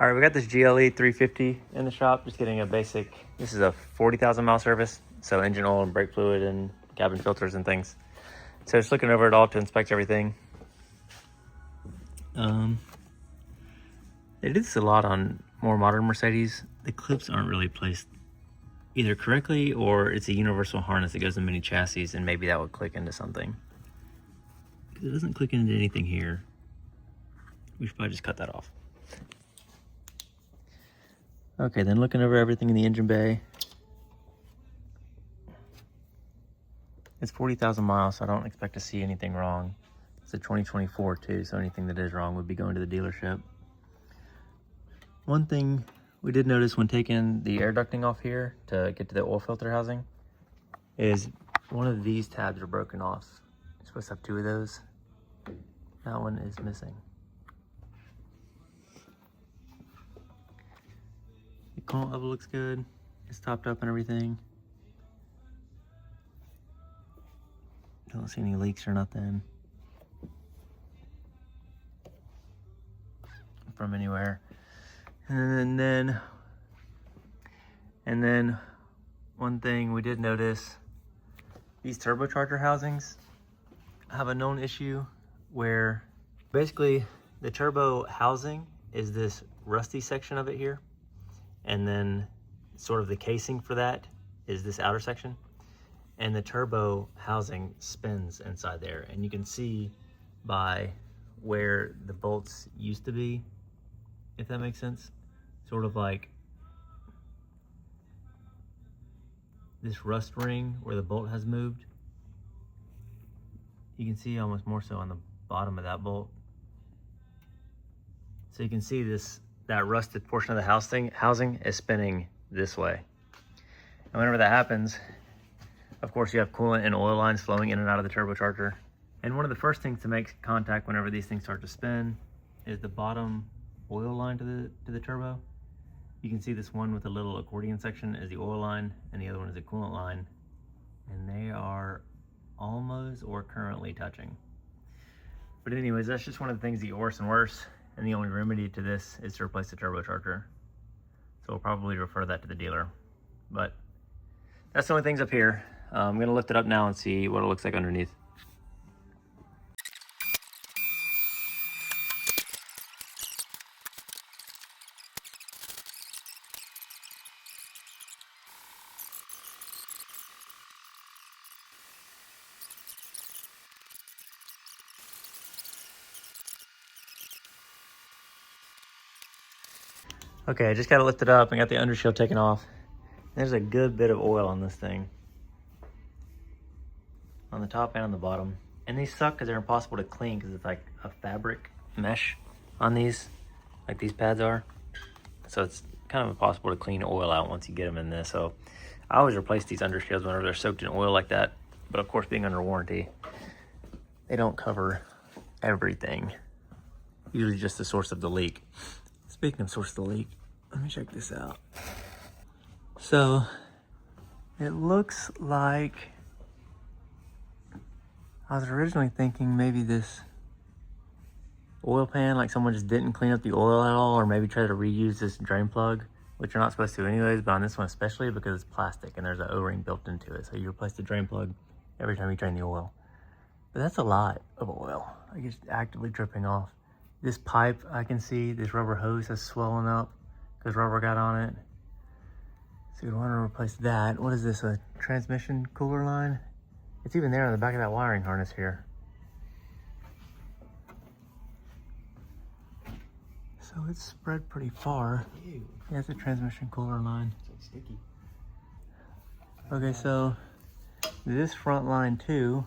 All right, we got this GLE 350 in the shop, just getting a basic, this is a 40,000 mile service, so engine oil and brake fluid and cabin filters and things. So just looking over it all to inspect everything. They do this a lot on more modern Mercedes. The clips aren't really placed either correctly, or it's a universal harness that goes in many chassis, and maybe that would click into something. Because it doesn't click into anything here. We should probably just cut that off. Okay, then looking over everything in the engine bay. It's 40,000 miles, so I don't expect to see anything wrong. It's a 2024 too, so anything that is wrong would be going to the dealership. One thing we did notice when taking the air ducting off here to get to the oil filter housing is one of these tabs are broken off. You're supposed to have two of those. That one is missing. The coolant level looks good. It's topped up and everything. Don't see any leaks or nothing from anywhere. And then one thing we did notice, these turbocharger housings have a known issue where basically the turbo housing is this rusty section of it here, and then sort of the casing for that is this outer section, and the turbo housing spins inside there, and you can see by where the bolts used to be, if that makes sense, sort of like this rust ring where the bolt has moved. You can see almost more so on the bottom of that bolt. So you can see that rusted portion of the housing is spinning this way. And whenever that happens, of course you have coolant and oil lines flowing in and out of the turbocharger. And one of the first things to make contact whenever these things start to spin is the bottom oil line to the turbo. You can see this one with a little accordion section is the oil line, and the other one is the coolant line, and they are almost or currently touching. But anyways, that's just one of the things that get worse and worse, and the only remedy to this is to replace the turbocharger. So we'll probably refer that to the dealer. But that's the only things up here. I'm gonna lift it up now and see what it looks like underneath. Okay, I just got it lifted up and got the undershield taken off. There's a good bit of oil on this thing, on the top and on the bottom. And these suck because they're impossible to clean because it's like a fabric mesh on these, like these pads are. So it's kind of impossible to clean oil out once you get them in this. So I always replace these undershields whenever they're soaked in oil like that. But of course, being under warranty, they don't cover everything. Usually just the source of the leak. Speaking of source of the leak, let me check this out. So it looks like, I was originally thinking maybe this oil pan, like someone just didn't clean up the oil at all, or maybe try to reuse this drain plug, which you're not supposed to anyways, but on this one especially because it's plastic and there's an O-ring built into it. So you replace the drain plug every time you drain the oil. But that's a lot of oil. Like it's actively dripping off. This pipe, I can see this rubber hose has swollen up because rubber got on it. So you want to replace that. What is this, a transmission cooler line? It's even there on the back of that wiring harness here. So it's spread pretty far. Ew. Yeah, it's a transmission cooler line. It's like sticky. Okay, so this front line too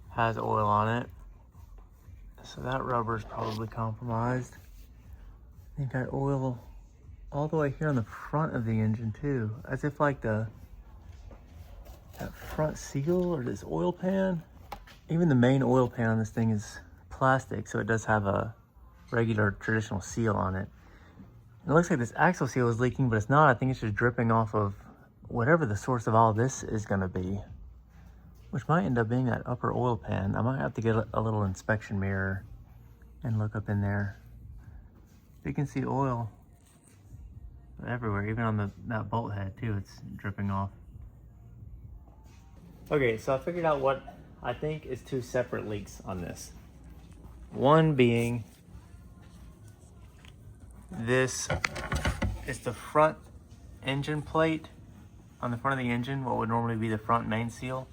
has oil on it. So that rubber is probably compromised. You've got oil all the way here on the front of the engine too, as if like that front seal or this oil pan. Even the main oil pan on this thing is plastic, so it does have a regular traditional seal on it. It looks like this axle seal is leaking, but it's not. I think it's just dripping off of whatever the source of all this is gonna be, which might end up being that upper oil pan. I might have to get a little inspection mirror and look up in there. you can see oil everywhere, even on that bolt head too, it's dripping off. Okay, so I figured out what I think is two separate leaks on this. One being this is the front engine plate on the front of the engine, what would normally be the front main seal.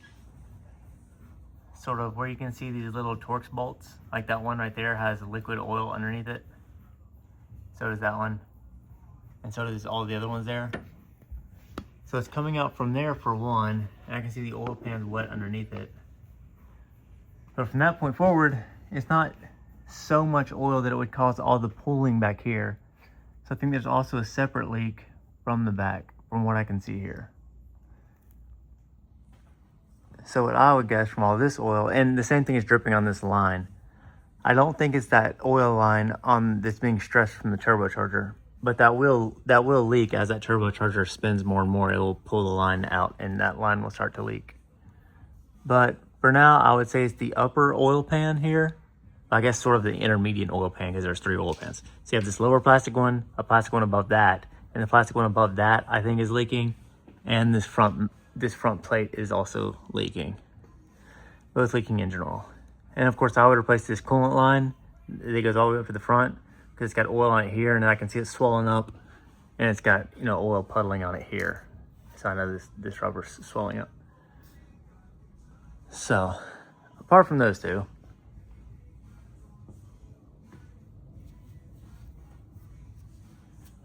Sort of where you can see these little Torx bolts, like that one right there has liquid oil underneath it. So does that one. And so does all the other ones there. So it's coming out from there for one, and I can see the oil pan's wet underneath it. But from that point forward, it's not so much oil that it would cause all the pooling back here. So I think there's also a separate leak from the back, from what I can see here. So what I would guess from all this oil, and the same thing is dripping on this line, I don't think it's that oil line on that's being stressed from the turbocharger, but that will leak as that turbocharger spins more and more. It will pull the line out and that line will start to leak. But for now, I would say it's the upper oil pan here. I guess sort of the intermediate oil pan, because there's 3 oil pans. So you have this lower plastic one, a plastic one above that, and the plastic one above that I think is leaking, and this front plate is also leaking. Both leaking engine oil. And of course I would replace this coolant line that goes all the way up to the front, because it's got oil on it here, and I can see it swelling up, and it's got, you know, oil puddling on it here. So I know this rubber's swelling up. So apart from those two,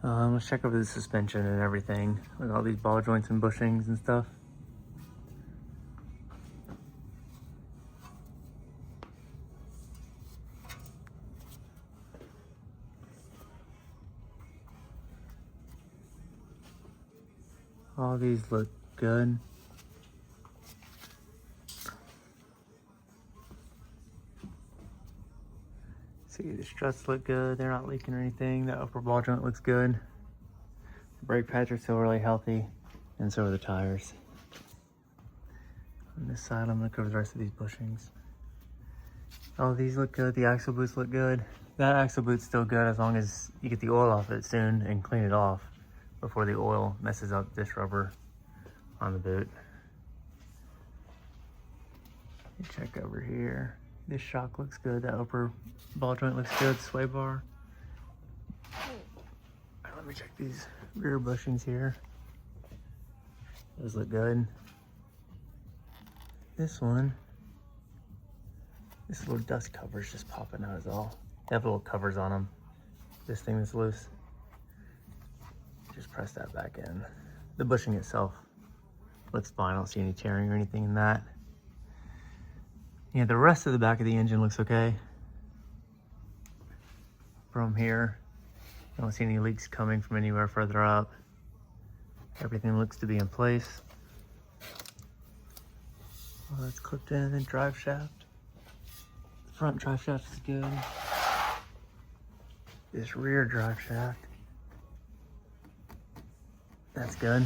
let's check over the suspension and everything, with all these ball joints and bushings and stuff. All these look good. See, the struts look good. They're not leaking or anything. The upper ball joint looks good. The brake pads are still really healthy, and so are the tires. On this side, I'm gonna cover the rest of these bushings. All these look good. The axle boots look good. That axle boot's still good as long as you get the oil off it soon and clean it off before the oil messes up this rubber on the boot. You check over here. This shock looks good. That upper ball joint looks good. Sway bar. Let me check these rear bushings here. Those look good. This one, this little dust cover's just popping out is all. They have little covers on them. This thing that's loose. Just press that back in. The bushing itself looks fine. I don't see any tearing or anything in that. Yeah, the rest of the back of the engine looks okay. From here, I don't see any leaks coming from anywhere further up. Everything looks to be in place. Well, that's clipped in. The drive shaft. The front drive shaft is good. This rear drive shaft, that's good.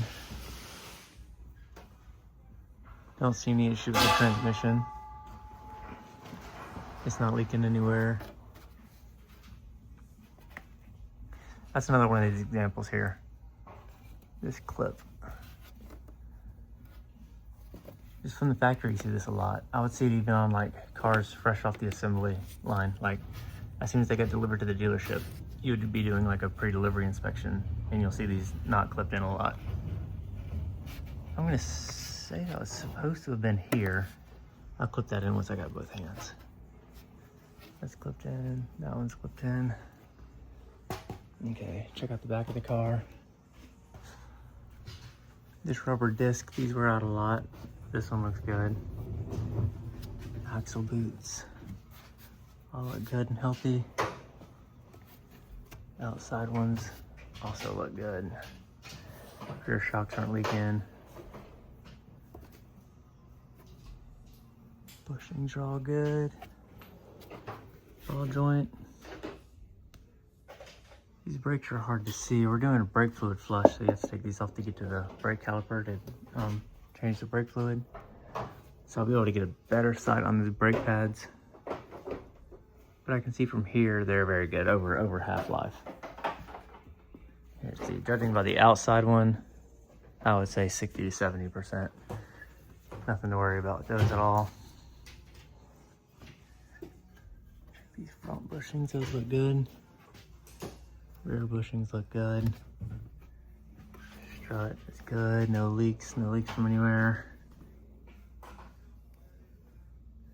Don't see any issue with the transmission. It's not leaking anywhere. That's another one of these examples here. This clip. Just from the factory, you see this a lot. I would see it even on like cars fresh off the assembly line. Like as soon as they get delivered to the dealership, you would be doing like a pre-delivery inspection and you'll see these not clipped in a lot. I'm gonna say that was supposed to have been here. I'll clip that in once I got both hands. That's clipped in, that one's clipped in. Okay, check out the back of the car. This rubber disc, these wear out a lot. This one looks good. Axle boots, all look good and healthy. Outside ones also look good. Rear shocks aren't leaking. Bushings are all good. Ball joint. These brakes are hard to see. We're doing a brake fluid flush, so you have to take these off to get to the brake caliper to change the brake fluid. So I'll be able to get a better sight on these brake pads. But I can see from here, they're very good, over half-life. Let's see, judging by the outside one, I would say 60 to 70%. Nothing to worry about with those at all. These front bushings, those look good. Rear bushings look good. Strut is good, no leaks from anywhere.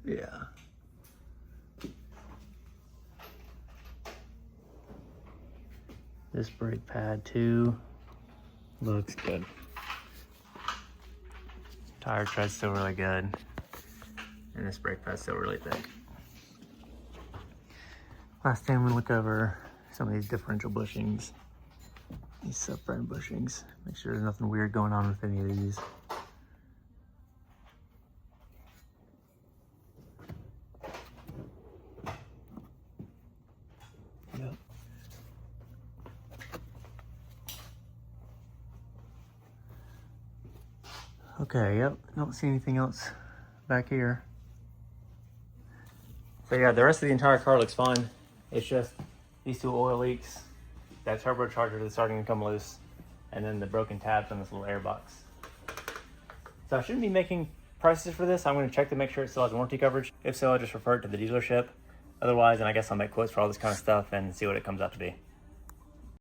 Yeah. This brake pad too looks good. Tire tread's still really good. And this brake pad's still really thick. Last thing I'm gonna look over some of these differential bushings. These subframe bushings. Make sure there's nothing weird going on with any of these. Yep. Okay, yep, don't see anything else back here. So yeah, the rest of the entire car looks fine. It's just these two oil leaks, that turbocharger that's starting to come loose, and then the broken tabs on this little air box. So I shouldn't be making prices for this. I'm gonna check to make sure it still has warranty coverage. If so, I'll just refer it to the dealership. Otherwise, then I guess I'll make quotes for all this kind of stuff and see what it comes out to be.